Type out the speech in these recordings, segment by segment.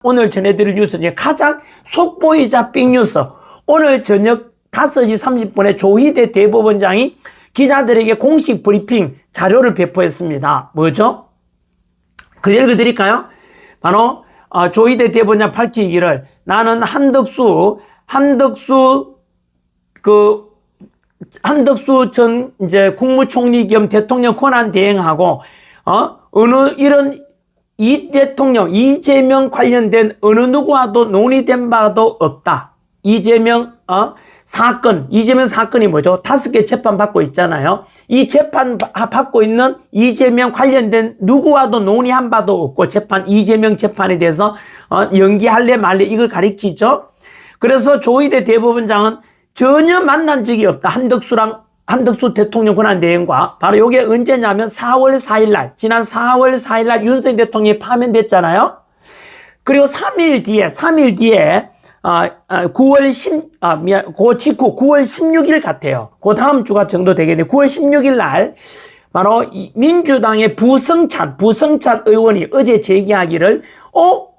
오늘 전해드릴 뉴스 중에 가장 속보이자 빅뉴스. 오늘 저녁 5시 30분에 조희대 대법원장이 기자들에게 공식 브리핑 자료를 배포했습니다. 뭐죠? 그 읽어드릴까요? 바로 조희대 대법원장 밝히기를 나는 한덕수 전 이제 국무총리 겸 대통령 권한 대행하고 이 대통령 이재명 관련된 어느 누구와도 논의된 바도 없다. 이재명 사건이 뭐죠? 5개 재판 받고 있잖아요. 이 재판 받고 있는 이재명 관련된 누구와도 논의한 바도 없고 이재명 재판에 대해서 연기할래 말래 이걸 가리키죠. 그래서 조희대 대법원장은 전혀 만난 적이 없다. 한덕수 대통령 권한대행과 바로 이게 언제냐면 4월 4일날 지난 4월 4일날 윤석열 대통령이 파면됐잖아요. 그리고 3일 뒤에 9월 16일 같아요. 그 다음 주가 정도 되겠네요. 9월 16일 날 바로 민주당의 부성찬 의원이 어제 제기하기를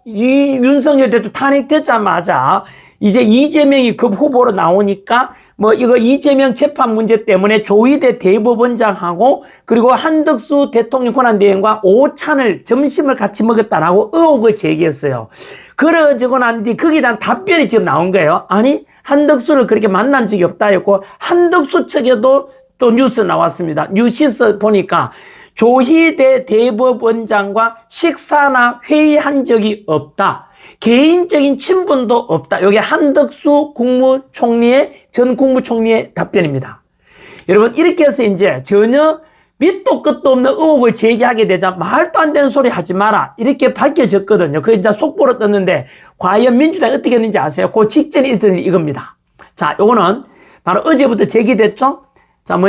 이 윤석열 대통령 탄핵되자마자 이제 이재명이 급 후보로 나오니까 이거 이재명 재판 문제 때문에 조희대 대법원장하고 그리고 한덕수 대통령 권한대행과 오찬을 점심을 같이 먹었다라고 의혹을 제기했어요. 그러지고 난 뒤 거기에 대한 답변이 지금 나온 거예요. 아니 한덕수를 그렇게 만난 적이 없다 했고 한덕수 측에도 또 뉴스 나왔습니다. 뉴시스 보니까 조희대 대법원장과 식사나 회의한 적이 없다. 개인적인 친분도 없다. 이게 한덕수 전 국무총리의 답변입니다. 여러분 이렇게 해서 이제 전혀 밑도 끝도 없는 의혹을 제기하게 되자 말도 안 되는 소리 하지 마라 이렇게 밝혀졌거든요. 그게 이제 속보로 떴는데 과연 민주당이 어떻게 했는지 아세요? 그 직전에 있었던 일이 이겁니다. 자, 요거는 바로 어제부터 제기됐죠. 자,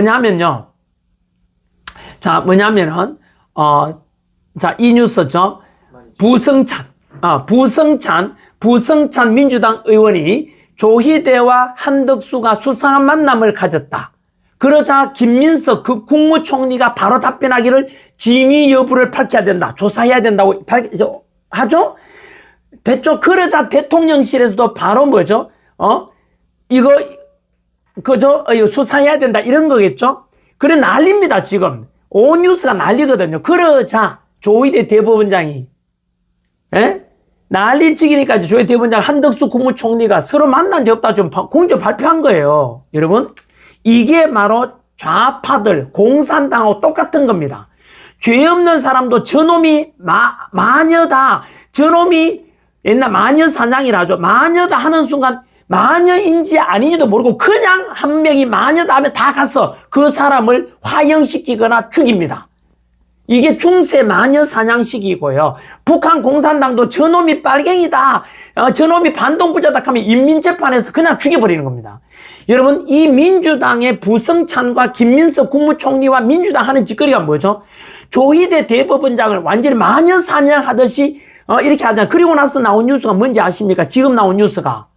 이 뉴스죠. 부성찬 민주당 의원이 조희대와 한덕수가 수상한 만남을 가졌다. 그러자 김민석 국무총리가 바로 답변하기를 진위 여부를 밝혀야 된다. 조사해야 된다고 하죠? 됐죠? 그러자 대통령실에서도 바로 뭐죠? 이거 수사해야 된다. 이런 거겠죠? 그래 난립니다, 지금. 온 뉴스가 난리거든요. 그러자 조희대 대법원장이 난리치기니까 조희대 대법원장 한덕수 국무총리가 서로 만난 적 없다 좀 공조 발표한 거예요. 여러분 이게 바로 좌파들 공산당하고 똑같은 겁니다. 죄 없는 사람도 저놈이 마녀다. 저놈이 옛날 마녀 사냥이라죠. 마녀다 하는 순간 마녀인지 아닌지도 모르고 그냥 한 명이 마녀다 하면 다 가서 그 사람을 화형시키거나 죽입니다. 이게 중세 마녀 사냥식이고요. 북한 공산당도 저놈이 빨갱이다. 저놈이 반동부자다 하면 인민재판에서 그냥 죽여버리는 겁니다. 여러분 이 민주당의 부성찬과 김민석 국무총리와 민주당 하는 짓거리가 뭐죠? 조희대 대법원장을 완전히 마녀 사냥하듯이 이렇게 하잖아요. 그리고 나서 나온 뉴스가 뭔지 아십니까? 지금 나온 뉴스가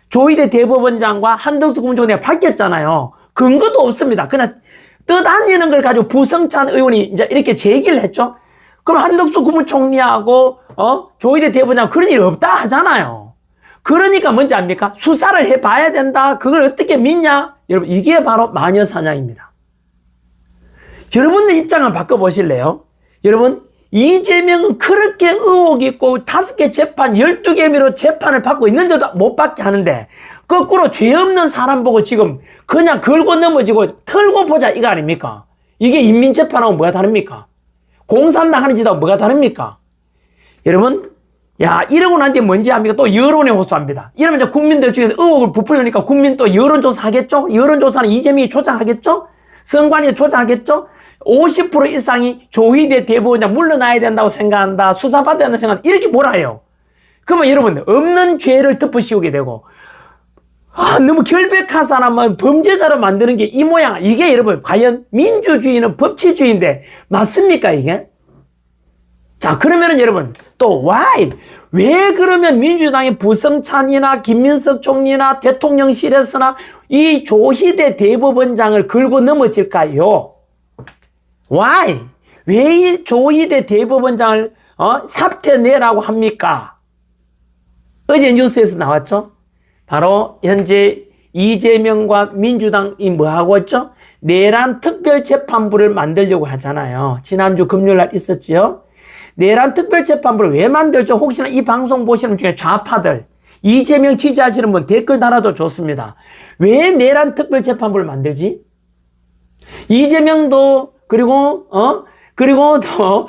조희대 대법원장과 한덕수 국무총리가 밝혔잖아요. 근거도 없습니다. 그냥 떠다니는 걸 가지고 부성찬 의원이 이제 이렇게 제기를 했죠. 그럼 한덕수 국무총리하고 조희대 대법원장 그런 일이 없다 하잖아요. 그러니까 뭔지 압니까? 수사를 해봐야 된다. 그걸 어떻게 믿냐? 여러분 이게 바로 마녀 사냥입니다. 여러분들 입장을 바꿔보실래요? 여러분 이재명은 그렇게 의혹이 있고 5개 재판 12개 혐의로 재판을 받고 있는데도 못 받게 하는데 거꾸로 죄 없는 사람 보고 지금 그냥 걸고 넘어지고 털고 보자 이거 아닙니까? 이게 인민재판하고 뭐가 다릅니까? 공산당 하는 짓하고 뭐가 다릅니까? 여러분 이러고 난 뒤에 뭔지 압니까? 또 여론에 호소합니다. 이러면 이제 국민들 중에서 의혹을 부풀리니까 국민 또 여론조사 하겠죠? 여론조사는 이재명이 조작하겠죠? 선관위 조작하겠죠? 50% 이상이 조희대 대법원장 물러나야 된다고 생각한다. 수사받아야 된다고 생각한다. 이렇게 몰아요. 그러면 여러분 없는 죄를 덮어씌우게 되고 너무 결백한 사람은 범죄자로 만드는 게 이 모양. 이게 여러분 과연 민주주의는 법치주의인데 맞습니까 이게? 자 그러면은 여러분 또 왜 그러면 민주당의 부성찬이나 김민석 총리나 대통령실에서나 이 조희대 대법원장을 걸고 넘어질까요? 왜 이 조희대 대법원장을 사퇴내라고 합니까? 어제 뉴스에서 나왔죠? 바로 현재 이재명과 민주당이 뭐하고 있죠? 내란 특별재판부를 만들려고 하잖아요. 지난주 금요일날 있었지요? 내란 특별재판부를 왜 만들죠? 혹시나 이 방송 보시는 중에 좌파들, 이재명 지지하시는 분 댓글 달아도 좋습니다. 왜 내란 특별재판부를 만들지? 이재명도 그리고 또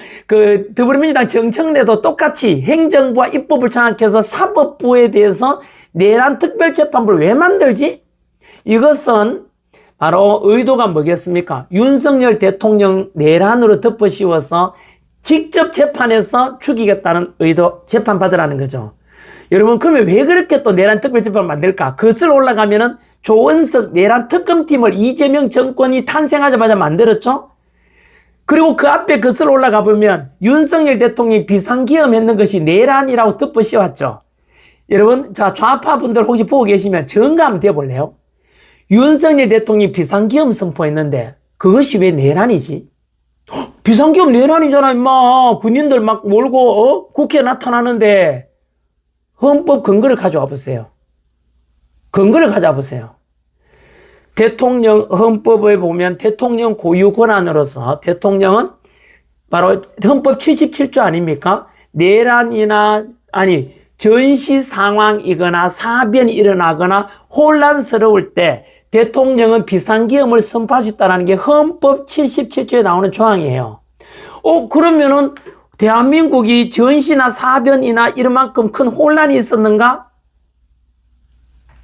더불어민주당 정청래도 똑같이 행정부와 입법을 장악해서 사법부에 대해서 내란 특별재판부를 왜 만들지? 이것은 바로 의도가 뭐겠습니까? 윤석열 대통령 내란으로 덮어씌워서 직접 재판해서 죽이겠다는 의도, 재판받으라는 거죠. 여러분, 그러면 왜 그렇게 또 내란 특별재판을 만들까? 거슬러 올라가면은 조은석 내란 특검팀을 이재명 정권이 탄생하자마자 만들었죠? 그리고 그 앞에 거슬러 올라가 보면 윤석열 대통령이 비상기염했는 것이 내란이라고 덮어씌웠죠. 여러분, 자, 좌파분들 혹시 보고 계시면 정가 한번 돼볼래요? 윤석열 대통령이 비상기염 선포했는데 그것이 왜 내란이지? 비상기염 내란이잖아, 임마. 군인들 막 몰고 국회에 나타나는데 헌법 근거를 가져와 보세요. 근거를 가져와 보세요. 대통령 헌법에 보면 대통령 고유 권한으로서 대통령은 바로 헌법 77조 아닙니까? 내란이나 전시 상황이거나 사변이 일어나거나 혼란스러울 때 대통령은 비상기염을 선포할 수 있다는 게 헌법 77조에 나오는 조항이에요. 그러면은 대한민국이 전시나 사변이나 이만큼 큰 혼란이 있었는가?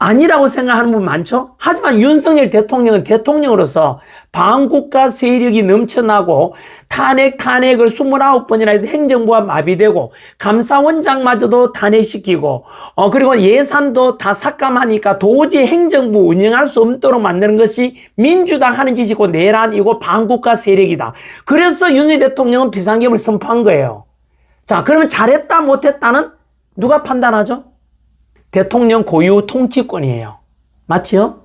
아니라고 생각하는 분 많죠? 하지만 윤석열 대통령은 대통령으로서 반국가 세력이 넘쳐나고 탄핵을 29번이나 해서 행정부가 마비되고 감사원장마저도 탄핵시키고 그리고 예산도 다 삭감하니까 도저히 행정부 운영할 수 없도록 만드는 것이 민주당 하는 짓이고 내란이고 반국가 세력이다. 그래서 윤석열 대통령은 비상계엄을 선포한 거예요. 자, 그러면 잘했다 못했다는 누가 판단하죠? 대통령 고유 통치권이에요. 맞지요?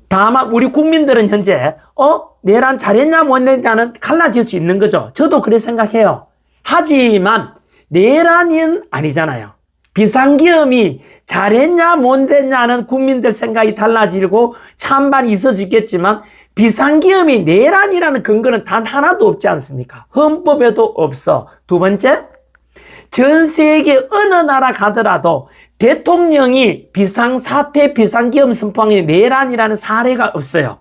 다만 우리 국민들은 현재 내란 잘했냐 못했냐는 갈라질 수 있는 거죠. 저도 그렇게 생각해요. 하지만 내란은 아니잖아요. 비상계엄이 잘했냐 못했냐는 국민들 생각이 달라지고 찬반이 있을 수 있겠지만 비상계엄이 내란이라는 근거는 단 하나도 없지 않습니까? 헌법에도 없어. 두 번째, 전 세계 어느 나라 가더라도 대통령이 비상사태, 비상기염 선포하는 내란이라는 사례가 없어요.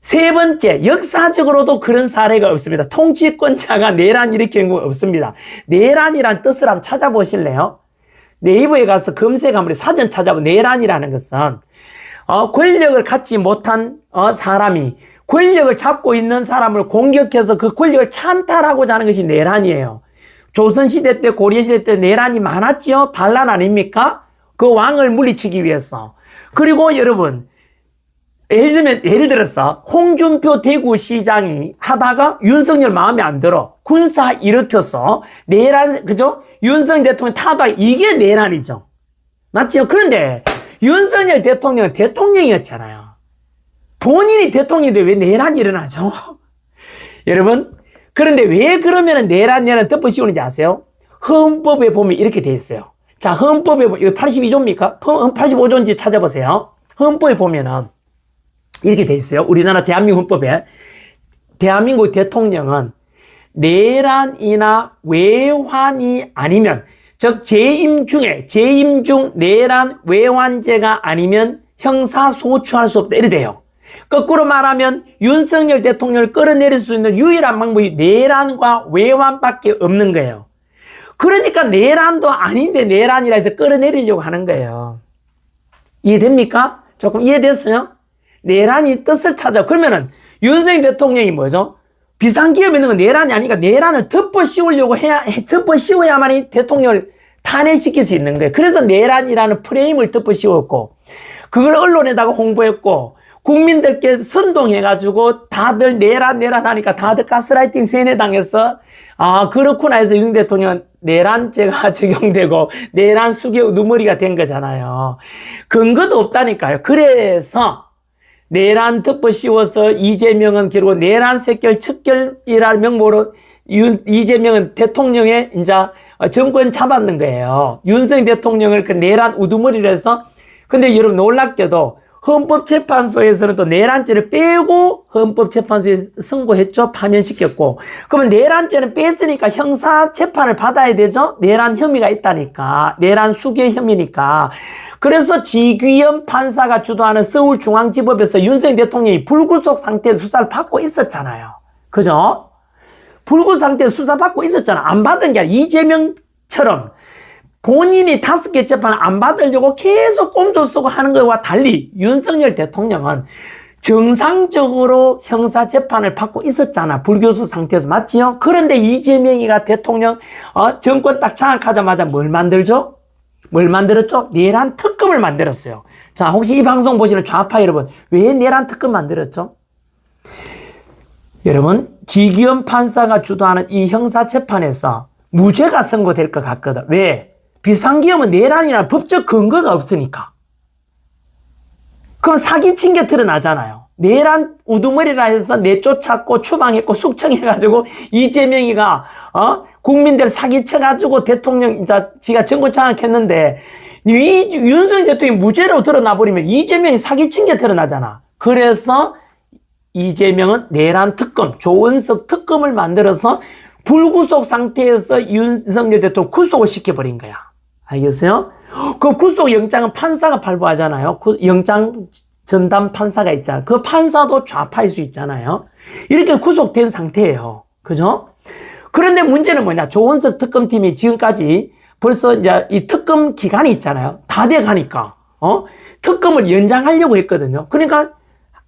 세 번째, 역사적으로도 그런 사례가 없습니다. 통치권자가 내란 일으키는 건 없습니다. 내란이란 뜻을 한번 찾아보실래요? 네이버에 가서 검색하면 사전 찾아보면 내란이라는 것은 권력을 갖지 못한 사람이 권력을 잡고 있는 사람을 공격해서 그 권력을 찬탈하고자 하는 것이 내란이에요. 조선시대 때, 고려시대 때 내란이 많았지요? 반란 아닙니까? 그 왕을 물리치기 위해서. 그리고 여러분, 예를 들어서 홍준표 대구시장이 하다가 윤석열 마음에 안 들어. 군사 일으켜서 내란, 그죠? 윤석열 대통령 타다, 이게 내란이죠. 맞죠? 그런데 윤석열 대통령은 대통령이었잖아요. 본인이 대통령인데 왜 내란이 일어나죠? 여러분, 그런데 왜 그러면 내란이라는 덮어씌우는지 아세요? 헌법에 보면 이렇게 돼 있어요. 자, 헌법에 보면, 이거 82조입니까? 85조인지 찾아보세요. 헌법에 보면은 이렇게 돼 있어요. 우리나라 대한민국 헌법에. 대한민국 대통령은 내란이나 외환이 아니면, 즉, 재임 중 내란 외환죄가 아니면 형사소추할 수 없다. 이래 돼요. 거꾸로 말하면 윤석열 대통령을 끌어내릴 수 있는 유일한 방법이 내란과 외환밖에 없는 거예요. 그러니까 내란도 아닌데 내란이라 해서 끌어내리려고 하는 거예요. 이해됩니까? 조금 이해됐어요? 내란이 뜻을 찾아. 그러면은 윤석열 대통령이 뭐죠? 비상기업 있는 건 내란이 아니니까 내란을 덮어씌워야만이 대통령을 탄핵시킬 수 있는 거예요. 그래서 내란이라는 프레임을 덮어씌웠고, 그걸 언론에다가 홍보했고, 국민들께 선동해가지고 다들 내란 하니까 다들 가스라이팅 세뇌당해서 그렇구나 해서 윤 대통령은 내란죄가 적용되고 내란 수교 누머리가 된 거잖아요. 근거도 없다니까요. 그래서 내란 덮어씌워서 이재명은 결국 내란 색결 척결이라는 명목으로 이재명은 대통령의 이제 정권 잡았는 거예요. 윤석열 대통령을 그 내란 우두머리를 해서. 근데 여러분 놀랍게도 헌법재판소에서는 또 내란죄를 빼고 헌법재판소에 선고했죠. 파면시켰고. 그러면 내란죄는 뺐으니까 형사재판을 받아야 되죠. 내란 혐의가 있다니까. 내란 수괴 혐의니까. 그래서 지규현 판사가 주도하는 서울중앙지법에서 윤석열 대통령이 불구속 상태에서 수사를 받고 있었잖아요. 그죠? 불구속 상태에서 수사받고 있었잖아. 안 받은 게 아니라 이재명처럼 본인이 5개 재판을 안 받으려고 계속 꼼수 쓰고 하는 것과 달리 윤석열 대통령은 정상적으로 형사재판을 받고 있었잖아. 불교수 상태에서. 맞지요? 그런데 이재명이가 대통령 정권 딱 장악하자마자 뭘 만들죠? 뭘 만들었죠? 내란 특검을 만들었어요. 자, 혹시 이 방송 보시는 좌파 여러분, 왜 내란 특검 만들었죠? 여러분, 지기현 판사가 주도하는 이 형사재판에서 무죄가 선고될 것 같거든. 왜? 비상기업은 내란이나 법적 근거가 없으니까. 그럼 사기친 게 드러나잖아요. 내란 우두머리라 해서 내쫓았고 추방했고 숙청해가지고 이재명이가 국민들 사기쳐가지고 대통령 지가 정권 장악했는데 윤석열 대통령이 무죄로 드러나버리면 이재명이 사기친 게 드러나잖아. 그래서 이재명은 내란 특검, 조은석 특검을 만들어서 불구속 상태에서 윤석열 대통령 구속을 시켜버린 거야. 알겠어요? 그 구속 영장은 판사가 발부하잖아요. 그 영장 전담 판사가 있잖아요. 그 판사도 좌파일 수 있잖아요. 이렇게 구속된 상태예요. 그죠? 그런데 문제는 뭐냐? 조은석 특검팀이 지금까지 벌써 이제 이 특검 기간이 있잖아요. 다 돼 가니까, 특검을 연장하려고 했거든요. 그러니까,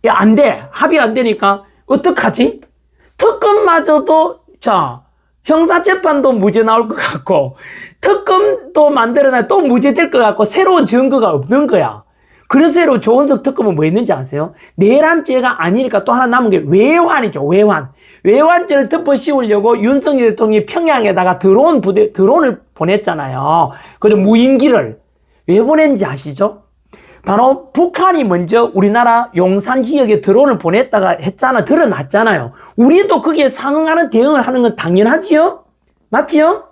야, 안 돼. 합의 안 되니까, 어떡하지? 특검마저도, 자, 형사재판도 무죄 나올 것 같고, 특검도 만들어놔야 또 무죄 될 것 같고, 새로운 증거가 없는 거야. 그래서 조은석 특검은 뭐 했는지 아세요? 내란죄가 아니니까 또 하나 남은 게 외환이죠, 외환. 외환죄를 덮어 씌우려고 윤석열 대통령이 평양에다가 드론을 보냈잖아요. 그죠? 무인기를. 왜 보냈는지 아시죠? 바로 북한이 먼저 우리나라 용산 지역에 드론을 보냈다가 했잖아. 드러났잖아요. 우리도 그게 상응하는 대응을 하는 건 당연하지요? 맞지요?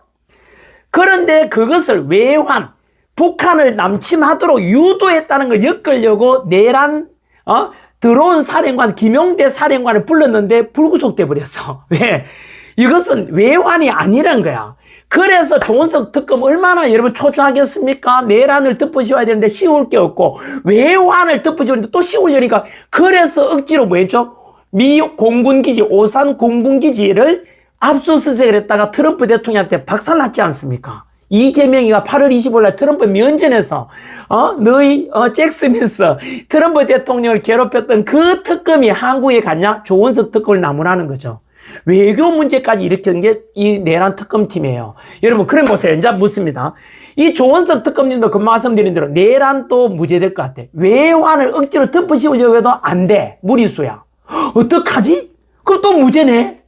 그런데 그것을 외환, 북한을 남침하도록 유도했다는 걸 엮으려고 내란, 드론 사령관, 김용대 사령관을 불렀는데 불구속돼 버렸어. 왜? 이것은 외환이 아니란 거야. 그래서 조은석 특검 얼마나 여러분 초조하겠습니까? 내란을 덮어씌워야 되는데 씌울 게 없고 외환을 덮어씌우는데 또 씌우려니까 그래서 억지로 뭐 했죠? 미 공군기지, 오산 공군기지를 압수수색을 했다가 트럼프 대통령한테 박살났지 않습니까? 이재명이가 8월 25일 날 트럼프 면전에서 너희 잭 스미스 트럼프 대통령을 괴롭혔던 그 특검이 한국에 갔냐? 조은석 특검을 나무라는 거죠. 외교 문제까지 일으킨 게 이 내란 특검팀이에요. 여러분, 그럼 보세요. 이제 묻습니다. 이 조은석 특검님도 금방 말씀드린 대로 내란도 무죄될 것 같아. 외환을 억지로 덮으시려고 해도 안 돼. 무리수야. 어떡하지? 그럼 또 무죄네?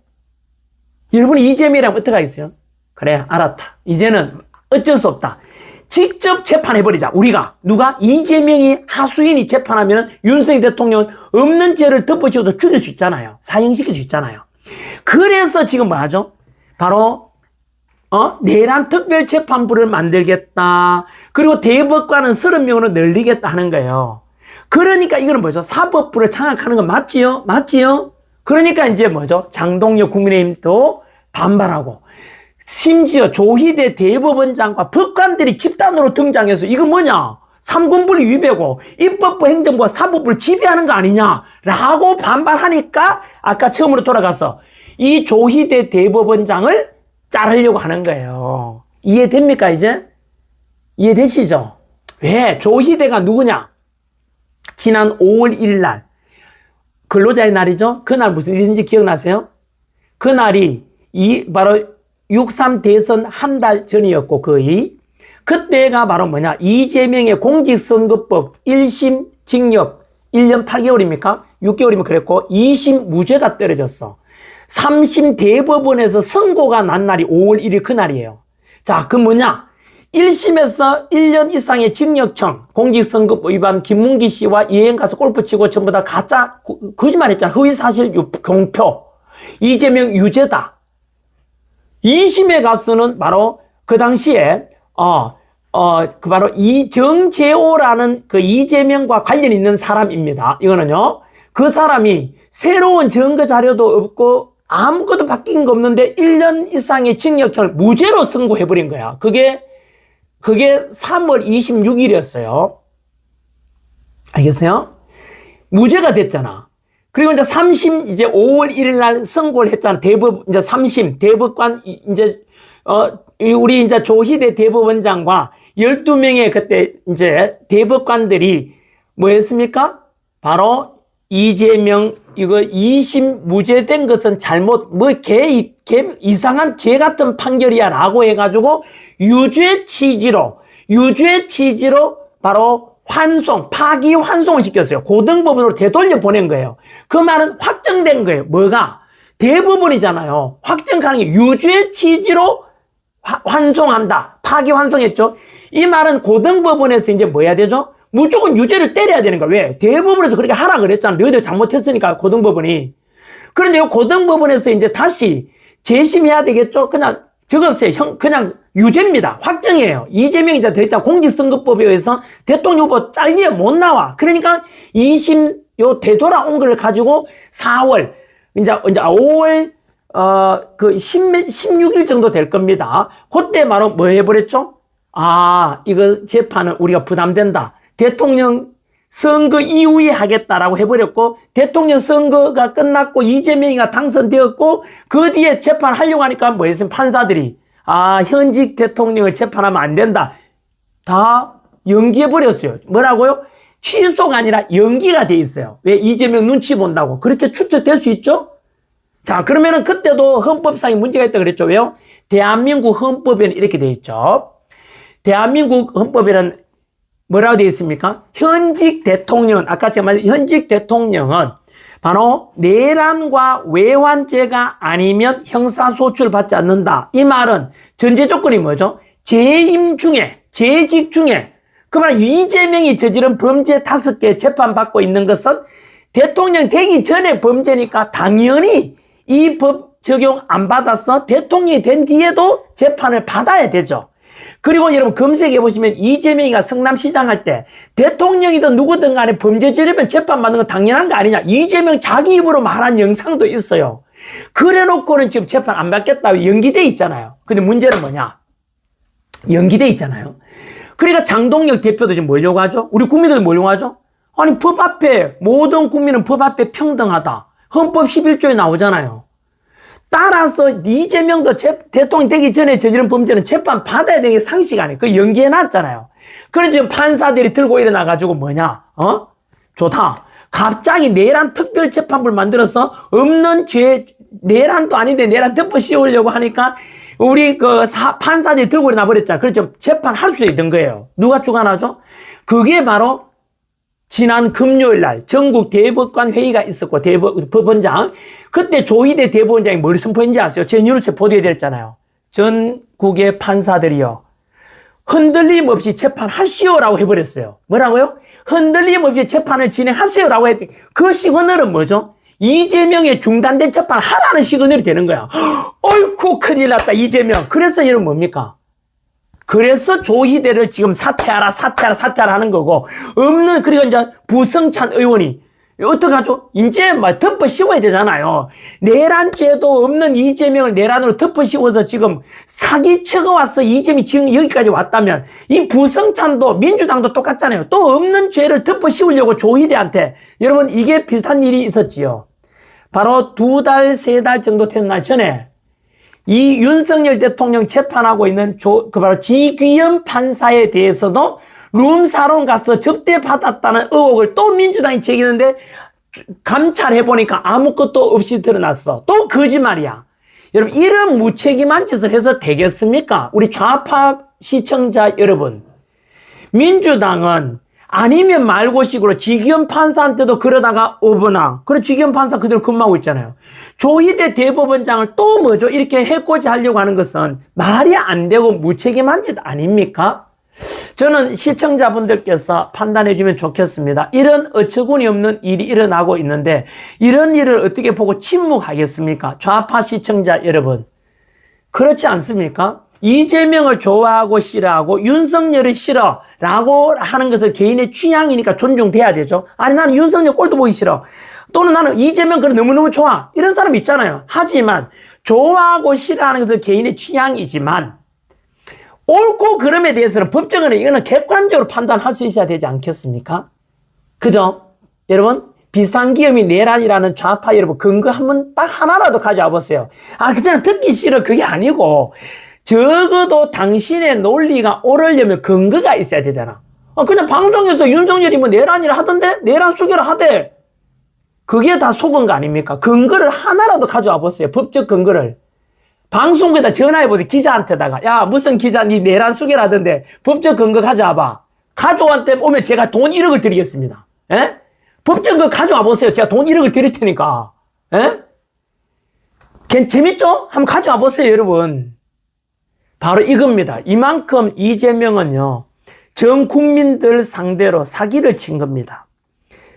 여러분이 이재명이라면 어떡하겠어요? 그래, 알았다. 이제는 어쩔 수 없다. 직접 재판해버리자. 우리가. 누가? 이재명이 하수인이 재판하면 윤석열 대통령은 없는 죄를 덮으시고도 죽일 수 있잖아요. 사형시킬 수 있잖아요. 그래서 지금 뭐 하죠? 바로 내란 특별재판부를 만들겠다. 그리고 대법관은 30명으로 늘리겠다 하는 거예요. 그러니까 이거는 뭐죠? 사법부를 장악하는 건 맞지요? 맞지요? 그러니까 이제 뭐죠? 장동혁 국민의힘도 반발하고 심지어 조희대 대법원장과 법관들이 집단으로 등장해서 이거 뭐냐? 삼권분리 위배고 입법부 행정부가 사법부를 지배하는 거 아니냐라고 반발하니까 아까 처음으로 돌아가서 이 조희대 대법원장을 자르려고 하는 거예요. 이해됩니까 이제? 이해되시죠? 왜? 조희대가 누구냐? 지난 5월 1일 날 근로자의 날이죠? 그날 무슨 일인지 기억나세요? 그날이 바로 6.3 대선 한 달 전이었고 거의 그때가 바로 뭐냐? 이재명의 공직선거법 1심 징역 1년 8개월입니까? 6개월이면 그랬고 2심 무죄가 떨어졌어. 3심 대법원에서 선고가 난 날이 5월 1일 그날이에요. 자, 그 뭐냐? 1심에서 1년 이상의 징역형 공직선거법 위반 김문기 씨와 여행 가서 골프 치고 전부 다 가짜 거짓말 했잖아. 허위사실 공표. 이재명 유죄다. 2심에 가서는 바로 그 당시에, 그 바로 이정재호라는 그 이재명과 관련 있는 사람입니다. 이거는요. 그 사람이 새로운 증거 자료도 없고 아무것도 바뀐 거 없는데 1년 이상의 징역형을 무죄로 선고해버린 거야. 그게 3월 26일이었어요. 알겠어요? 무죄가 됐잖아. 그리고 이제 3심 이제 5월 1일 날 선고를 했잖아. 대법, 이제 3심, 대법관, 이제, 우리 이제 조희대 대법원장과 12명의 그때 이제 대법관들이 뭐 했습니까? 바로 이재명, 이거 2심 무죄된 것은 잘못, 이상한 개 같은 판결이야 라고 해가지고 유죄 취지로 바로 파기 환송을 시켰어요. 고등법원으로 되돌려 보낸 거예요. 그 말은 확정된 거예요. 뭐가? 대법원이잖아요. 확정 가능해. 유죄 취지로 환송한다. 파기 환송했죠. 이 말은 고등법원에서 이제 뭐 해야 되죠? 무조건 유죄를 때려야 되는 거야. 왜? 대법원에서 그렇게 하라 그랬잖아. 너희들 잘못했으니까 고등법원이. 그런데 고등법원에서 이제 다시 재심해야 되겠죠? 그냥 적었어요. 그냥 유죄입니다. 확정이에요. 이재명이 더 있다. 공직선거법에 의해서 대통령 후보 잘려 못 나와. 그러니까 2심 요 되돌아온 걸 가지고 4월, 이제 5월, 16일 정도 될 겁니다. 그때 바로 뭐 해버렸죠? 이거 재판은 우리가 부담된다. 대통령 선거 이후에 하겠다라고 해버렸고, 대통령 선거가 끝났고, 이재명이가 당선되었고, 그 뒤에 재판하려고 하니까 뭐 했으면 판사들이, 현직 대통령을 재판하면 안 된다. 다 연기해버렸어요. 뭐라고요? 취소가 아니라 연기가 돼 있어요. 왜? 이재명 눈치 본다고. 그렇게 추측될 수 있죠? 자, 그러면은 그때도 헌법상의 문제가 있다 그랬죠. 왜요? 대한민국 헌법에는 이렇게 돼 있죠. 대한민국 헌법에는 뭐라고 되어 있습니까? 현직 대통령은, 아까 제가 말한 현직 대통령은 바로 내란과 외환죄가 아니면 형사소출 받지 않는다. 이 말은 전제 조건이 뭐죠? 재임 중에, 재직 중에, 그 말 이재명이 저지른 범죄 5개 재판받고 있는 것은 대통령 되기 전에 범죄니까 당연히 이 법 적용 안 받아서 대통령이 된 뒤에도 재판을 받아야 되죠. 그리고 여러분 검색해 보시면 이재명이가 성남시장 할 때 대통령이든 누구든 간에 범죄 저지르면 재판받는 건 당연한 거 아니냐. 이재명 자기 입으로 말한 영상도 있어요. 그래 놓고는 지금 재판 안 받겠다고 연기돼 있잖아요. 근데 문제는 뭐냐? 연기돼 있잖아요. 그러니까 장동혁 대표도 지금 뭐려고 하죠? 우리 국민들이 뭐려고 하죠? 아니 법 앞에 모든 국민은 법 앞에 평등하다. 헌법 11조에 나오잖아요. 따라서 이재명도 대통령 되기 전에 저지른 범죄는 재판 받아야 되는 게 상식 아니에요. 그 연기해 놨잖아요. 그래서 지금 판사들이 들고 일어나가지고 뭐냐? 좋다. 갑자기 내란 특별재판부를 만들어서 없는 죄, 내란도 아닌데 내란 덮어 씌우려고 하니까 우리 판사들이 들고 일어나 버렸잖아. 그래서 재판할 수 있는 거예요. 누가 주관하죠? 그게 바로 지난 금요일 날 전국 대법관 회의가 있었고 법원장 그때 조희대 대법원장이 뭘 선포했는지 아세요? 제 뉴스에 보도해드렸잖아요. 전국의 판사들이요 흔들림 없이 재판하시오라고 해버렸어요. 뭐라고요? 흔들림 없이 재판을 진행하세요라고 했더니 그 시그널은 뭐죠? 이재명의 중단된 재판 하라는 시그널이 되는 거야. 어이쿠 큰일 났다 이재명. 그래서 여러분 뭡니까? 그래서 조희대를 지금 사퇴하라 하는 거고, 그리고 이제 부성찬 의원이, 어떡하죠? 이제 덮어 씌워야 되잖아요. 내란죄도 없는 이재명을 내란으로 덮어 씌워서 지금 사기치고 왔어. 이재명이 지금 여기까지 왔다면, 이 부성찬도 민주당도 똑같잖아요. 또 없는 죄를 덮어 씌우려고 조희대한테, 여러분, 이게 비슷한 일이 있었지요. 바로 2달, 3달 정도 된 날 전에, 이 윤석열 대통령 재판하고 있는 바로 지귀현 판사에 대해서도 룸사롱 가서 접대받았다는 의혹을 또 민주당이 제기했는데 감찰해보니까 아무것도 없이 드러났어. 또 거짓말이야. 여러분, 이런 무책임한 짓을 해서 되겠습니까? 우리 좌파 시청자 여러분. 민주당은 아니면 말고식으로 지기현 판사한테도 그러다가 오버나. 그래, 지기현 판사 그대로 근무하고 있잖아요. 조희대 대법원장을 또 뭐죠? 이렇게 해코지 하려고 하는 것은 말이 안 되고 무책임한 짓 아닙니까? 저는 시청자분들께서 판단해 주면 좋겠습니다. 이런 어처구니 없는 일이 일어나고 있는데 이런 일을 어떻게 보고 침묵하겠습니까? 좌파 시청자 여러분. 그렇지 않습니까? 이재명을 좋아하고 싫어하고 윤석열을 싫어라고 하는 것은 개인의 취향이니까 존중돼야 되죠. 아니 나는 윤석열 꼴도 보기 싫어. 또는 나는 이재명 그래 너무너무 좋아. 이런 사람 있잖아요. 하지만 좋아하고 싫어하는 것은 개인의 취향이지만 옳고 그름에 대해서는 법적으로 이거는 객관적으로 판단할 수 있어야 되지 않겠습니까? 그죠? 여러분 비슷한 기업이 내란이라는 좌파 여러분 근거 한번 딱 하나라도 가져와 보세요. 아 그냥 듣기 싫어 그게 아니고 적어도 당신의 논리가 옳으려면 근거가 있어야 되잖아. 그냥 방송에서 윤석열이 뭐 내란이라 하던데 내란 수결을 하대. 그게 다 속은 거 아닙니까? 근거를 하나라도 가져와 보세요. 법적 근거를. 방송국에다 전화해보세요. 기자한테다가. 야, 무슨 기자, 니 내란 수결하던데 법적 근거 가져와봐. 가져왔대 오면 제가 돈 1억을 드리겠습니다. 에? 법적 근거 가져와 보세요. 제가 돈 1억을 드릴 테니까. 에? 재밌죠? 한번 가져와 보세요, 여러분. 바로 이겁니다. 이만큼 이재명은요, 전 국민들 상대로 사기를 친 겁니다.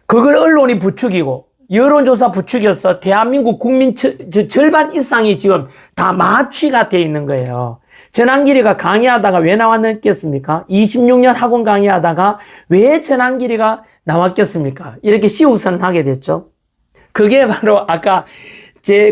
그걸 언론이 부추기고, 여론조사 부추겨서 대한민국 국민 절반 이상이 지금 다 마취가 돼 있는 거예요. 전한길이가 강의하다가 왜 나왔겠습니까? 26년 학원 강의하다가 왜 전한길이가 나왔겠습니까? 이렇게 시우선하게 됐죠. 그게 바로 아까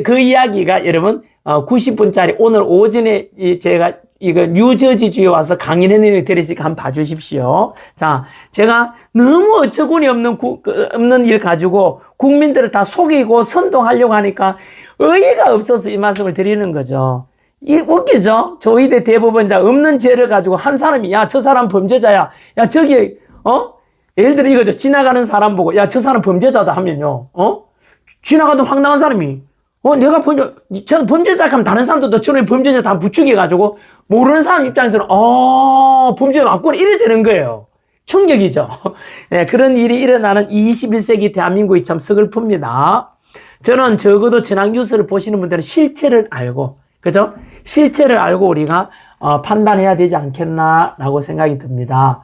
그 이야기가 여러분 90분짜리 오늘 오전에 제가 이거 뉴저지주에 와서 강의를 했는데 들으시니까 한번 봐주십시오. 자, 제가 너무 어처구니 없는 일 가지고 국민들을 다 속이고 선동하려고 하니까 의의가 없어서 이 말씀을 드리는 거죠. 이 웃기죠? 조희대 대법원장 없는 죄를 가지고 한 사람이 야, 저 사람 범죄자야. 야, 저기 예를 들어 이거죠. 지나가는 사람 보고 야, 저 사람 범죄자다 하면요. 지나가던 황당한 사람이 내가 저 범죄자 하면 다른 사람도 저는 범죄자 다 부추겨가지고 모르는 사람 입장에서는 범죄자 맞구나 이래 되는 거예요. 충격이죠. 네, 그런 일이 일어나는 21세기 대한민국이 참 서글픕니다. 저는 적어도 전학 뉴스를 보시는 분들은 실체를 알고, 그죠? 실체를 알고 우리가 판단해야 되지 않겠나라고 생각이 듭니다.